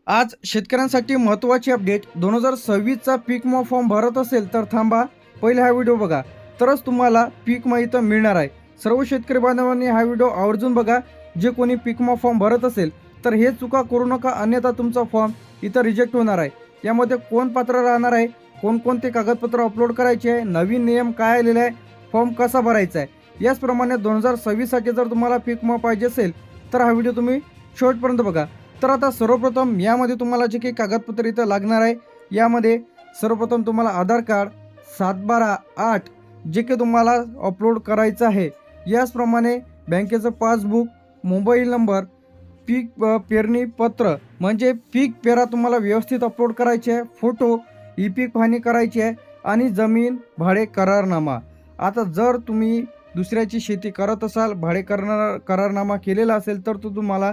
आज शेतकऱ्यांसाठी महत्त्वाची अपडेट 2026चा पीक विमा फॉर्म भरत असेल तर थांबा, पहिले हा व्हिडिओ बघा, तरच तुम्हाला पीक विमा इथं मिळणार आहे. सर्व शेतकरी बांधवांनी हा व्हिडिओ आवर्जून बघा. जे कोणी पीक विमा फॉर्म भरत असेल तर हे चुका करू नका, अन्यथा तुमचा फॉर्म इथं रिजेक्ट होणार आहे. यामध्ये कोण पात्र राहणार आहे, कोणकोणते कागदपत्र अपलोड करायचे आहे, नवीन नियम काय आलेले आहे, फॉर्म कसा भरायचा आहे, याचप्रमाणे 2026साठी जर तुम्हाला पीक विमा पाहिजे असेल तर हा व्हिडिओ तुम्ही शेवटपर्यंत बघा. तर आता सर्वप्रथम यामध्ये तुम्हाला जे काही कागदपत्र इथं लागणार आहे, यामध्ये सर्वप्रथम तुम्हाला आधार कार्ड 7/12/8 जे काही तुम्हाला अपलोड करायचं आहे. याचप्रमाणे बँकेचं पासबुक, मोबाईल नंबर, पीक पेरणी पत्र म्हणजे पीक पेरा तुम्हाला व्यवस्थित अपलोड करायचे आहे, फोटो, ई पीक पाहणी करायची आहे आणि जमीन भाडे करारनामा. आता जर तुम्ही दुसऱ्याची शेती करत असाल, भाडे करारनामा केलेला असेल तर तो तुम्हाला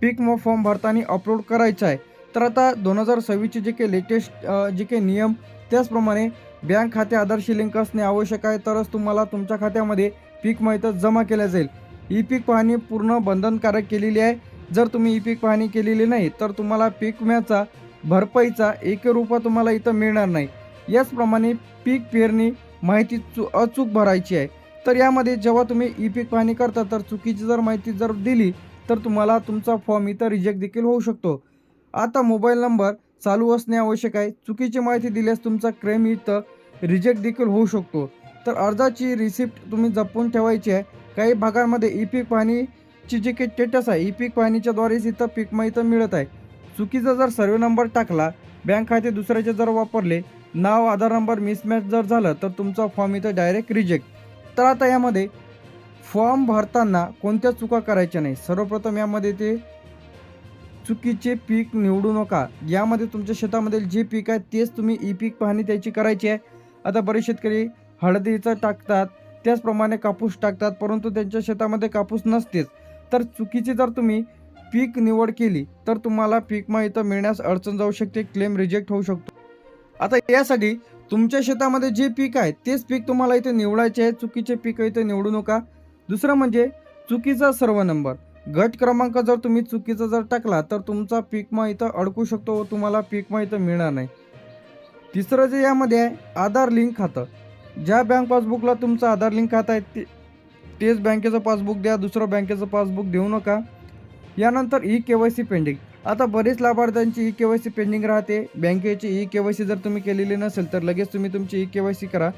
पीक विमा फॉर्म भरताना अपलोड करायचा आहे. तर आता 2026चे जे काही लेटेस्ट जे काही नियम, त्याचप्रमाणे बँक खाते आधारशी लिंक असणे आवश्यक आहे, तरच तुम्हाला तुमच्या खात्यामध्ये पीक विमा इथं जमा केला जाईल. ई पीक पाहणी पूर्ण बंधनकारक केलेली आहे. जर तुम्ही ई पीक पाहणी केलेली नाही तर तुम्हाला पीक विम्याचा भरपाईचा 1 रुपया तुम्हाला इथं मिळणार नाही. याचप्रमाणे पीक पेरणी माहिती अचूक भरायची आहे. तर यामध्ये जेव्हा तुम्ही ई पीक पाहणी करता तर चुकीची जर माहिती जर दिली तर तुम्हाला तुमचा फॉर्म इथं रिजेक्ट देखील होऊ शकतो. आता मोबाईल नंबर चालू असणे आवश्यक आहे. चुकीची माहिती दिल्यास तुमचा क्लेम इथं रिजेक्ट देखील होऊ शकतो. तर अर्जाची रिसिप्ट तुम्ही जपून ठेवायची आहे. काही भागांमध्ये ई पीक पाहणीची जे काही स्टेटस आहे, ई पीक पाहणीच्याद्वारेच इथं पीक विमा इथं मिळत आहे. चुकीचा जर सर्वे नंबर टाकला, बँक खाते दुसऱ्याचे जर वापरले, नाव आधार नंबर मिसमॅच जर झालं तर तुमचा फॉर्म इथं डायरेक्ट रिजेक्ट. तर आता यामध्ये फॉर्म भरताना कोणत्या चुका करायच्या नाही. सर्वप्रथम यामध्ये ते चुकीचे पीक निवडू नका. यामध्ये तुमच्या शेतामधील जे पीक आहे तेच तुम्ही ई पीक पाहणी त्याची करायची आहे. आता बरेच शेतकरी हळदीचं टाकतात, त्याचप्रमाणे कापूस टाकतात, परंतु त्यांच्या शेतामध्ये कापूस नसतेच. तर चुकीची जर तुम्ही पीक निवड केली तर तुम्हाला पीक विमा इथं मिळण्यास अडचण जाऊ शकते, क्लेम रिजेक्ट होऊ शकतो. आता यासाठी तुमच्या शेतामध्ये जे पीक आहे तेच पीक तुम्हाला इथे निवडायचे आहे. चुकीचे पीक इथे निवडू नका. दुसरं म्हणजे चुकीचा सर्व नंबर, गट क्रमांक जर तुम्ही चुकीचा जर टाकला तर तुमचा पीक विमा इथं अडकू शकतो व तुम्हाला पीक विमा इथं मिळणार नाही. तिसरं जे यामध्ये आहे आधार लिंक खातं. ज्या बँक पासबुकला तुमचं आधार लिंक खातं आहे तेच बँकेचं पासबुक द्या, दुसरं बँकेचं पासबुक देऊ नका. यानंतर ई KYC पेंडिंग. आता बरेच लाभार्थ्यांची ई KYC पेंडिंग राहते. बँकेची ई KYC जर तुम्ही केलेली नसेल तर लगेच तुम्ही तुमची ई KYC करा.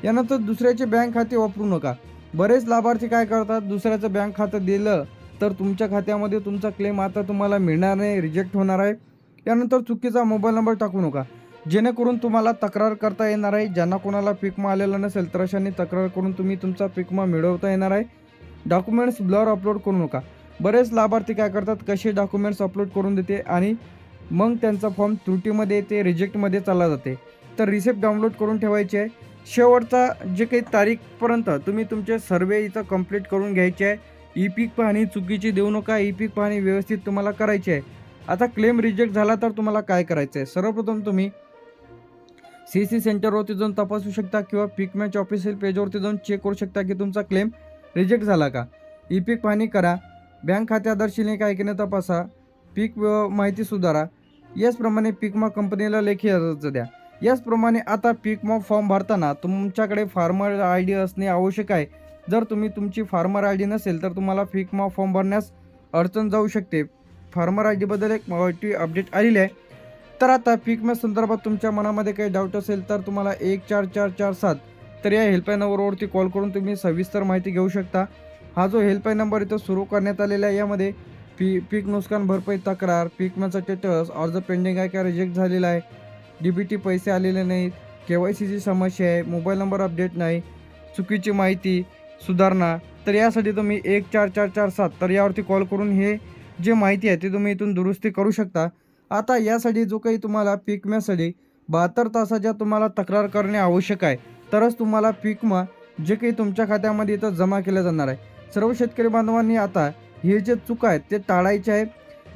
यानंतर दुसऱ्याचे बँक खाते वापरू नका. बरेच लाभार्थी काय करतात, दुसऱ्याचं बँक खातं दिलं तर तुमच्या खात्यामध्ये तुमचा क्लेम आता तुम्हाला मिळणार नाही, रिजेक्ट होणार आहे. यानंतर चुकीचा मोबाईल नंबर टाकू नका, जेणेकरून तुम्हाला तक्रार करता येणार आहे. ज्यांना कोणाला पीक विमा आलेला नसेल तर अशांनी तक्रार करून तुम्ही तुमचा पीक विमा मिळवता येणार आहे. डॉक्युमेंट्स ब्लर अपलोड करू नका. बरेच लाभार्थी काय करतात, कसे डॉक्युमेंट्स अपलोड करून देते आणि मग त्यांचा फॉर्म त्रुटीमध्ये येते, रिजेक्टमध्ये चालला जाते. तर रिसिप्ट डाउनलोड करून ठेवायची आहे. शेवटचा जे काही तारीखपर्यंत तुम्ही तुमचे सर्वे इथं कंप्लीट करून घ्यायचे आहे. ई पीक पाहणी चुकीची देऊ नका, ई पीक पाहणी व्यवस्थित तुम्हाला करायची आहे. आता क्लेम रिजेक्ट झाला तर तुम्हाला काय करायचं आहे, सर्वप्रथम तुम्ही CC सेंटरवरती जाऊन तपासू शकता किंवा पीक विम्याच्या ऑफिशियल पेजवरती जाऊन चेक करू शकता की तुमचा क्लेम रिजेक्ट झाला का. ई पीक पाहणी करा, बँक खाते आधारशी लिंक आहे की नाही तपासा, पीक माहिती सुधारा. याचप्रमाणे पीक विमा कंपनीला लेखी अर्ज द्या. याचप्रमाणे आता पीक विमा फॉर्म भरताना तुमच्याकडे फार्मर ID असणे आवश्यक आहे. जर तुम्ही तुमची फार्मर ID नसेल तर तुम्हाला पीक विमा फॉर्म भरण्यास अडचण जाऊ शकते. फार्मर ID बद्दल एक मोठी अपडेट आलेली आहे. तर आता पीक विमा संदर्भात तुमच्या मनामध्ये काही डाऊट असेल तर तुम्हाला 14447 तर या हेल्पलाईन नंबरवरती कॉल करून तुम्ही सविस्तर माहिती घेऊ शकता. हा जो हेल्पलाईन नंबर इथं सुरू करण्यात आलेला आहे, यामध्ये पीक नुकसान भरपाई तक्रार, पीक विम्याचा स्टेटस, अर्ज पेंडिंग आहे का रिजेक्ट झालेला आहे, DBT पैसे आलेले नाहीत, KYCची समस्या आहे, मोबाईल नंबर अपडेट नाही, चुकीची माहिती सुधारणा. तर यासाठी तुम्ही 14447 तर यावरती कॉल करून हे जे माहिती आहे ती तुम्ही इथून दुरुस्ती करू शकता. आता यासाठी जो काही तुम्हाला पीक विम्यासाठी 72 तासाच्या तुम्हाला तक्रार करणे आवश्यक आहे, तरच तुम्हाला पीक विमा जे काही तुमच्या खात्यामध्ये इथं जमा केलं जाणार आहे. सर्व शेतकरी बांधवांनी आता हे जे चुका आहेत ते टाळायचे आहे,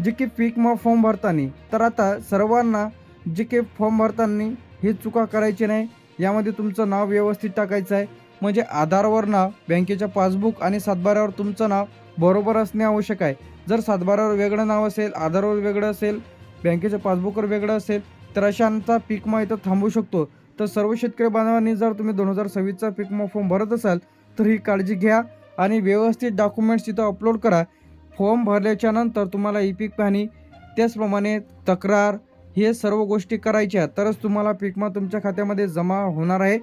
जे की पीक विमा फॉर्म भरताना. तर आता सर्वांना जे काही फॉर्म भरताना हे चुका करायची नाही. यामध्ये तुमचं नाव व्यवस्थित टाकायचं आहे, म्हणजे आधारवर नाव, बँकेच्या पासबुक आणि 7/12वर तुमचं नाव बरोबर असणे आवश्यक आहे. जर 7/12वर वेगळं नाव असेल, आधारवर वेगळं असेल बँकेचं पासबुकवर वेगळं असेल तर अशांचा पीक विमा इथं थांबू शकतो. तर सर्व शेतकरी बांधवांनी जर तुम्ही 2026चा पीक विमा फॉर्म भरत असाल तर ही काळजी घ्या आणि व्यवस्थित डॉक्युमेंट्स तिथं अपलोड करा. फॉर्म भरल्याच्या नंतर तुम्हाला ई पीक पाहणी, त्याचप्रमाणे तक्रार, हे सर्व गोष्टी करायच्या तरच तुम्हाला पीक विमा तुमच्या खात्यामध्ये जमा होणार आहे.